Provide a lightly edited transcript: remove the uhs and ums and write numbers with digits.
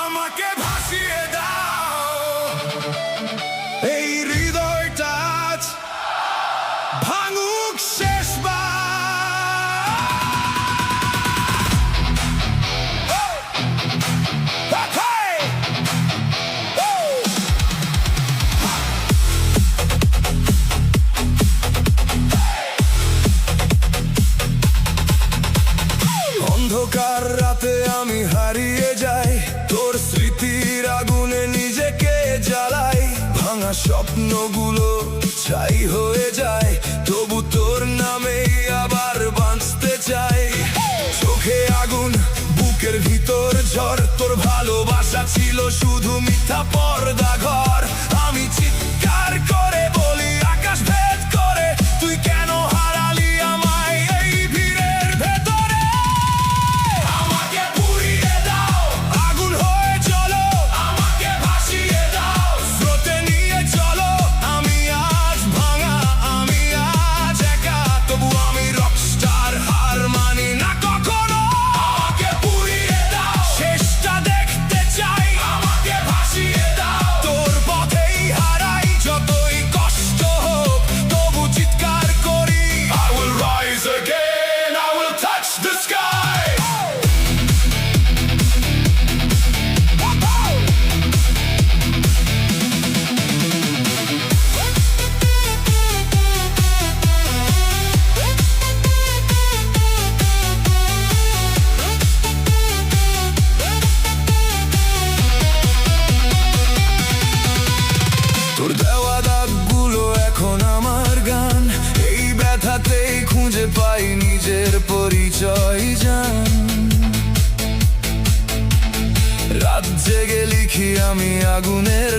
আমাকে ভাসিয়ে দাও এই হৃদয়টা আজ ভাঙুক শেষবার। অন্ধকার রাতে আমি হারিয়ে যাই, তোর স্মৃতির আগুনে নিজেকে জ্বালাই। ভাঙা স্বপ্নগুলো ছাই হয়ে যায়, তবু তোর নামেই আবার বাঁচতে চাই। চোখে আগুন, বুকের ভিতর ঝড়, তোর ভালোবাসা ছিল শুধু মিথ্যা পর্দা ঘর। আমি চিৎকার করে বলি আকাশ ভেদ করে, তুই কেন হারালি আমায় এই ভিড়ের ভেতরে। আমাকে পুড়িয়ে দাও, আগুন হয়ে চলো, আমাকে ভাসিয়ে দাও, স্রোতে নিয়ে চলো। আমি আজ ভাঙা, আমি আজ একা, তবু আমি রকস্টার, হার মানি না কখনো। আমাকে পুড়িয়ে দাও, শেষটা দেখতে চাই, আমাকে ভাসিয়ে দাও, তোর পথেই হারাই, যতই কষ্ট হোক তবু চিৎকার করি। I will rise again, I will touch the sky. তোর দেওয়া দাগগুলো এখন আমার গান, এই ব্যথাতেই খুঁজে পাই নিজের পরিচয় জান। রাত জেগে লিখি আমি আগুনের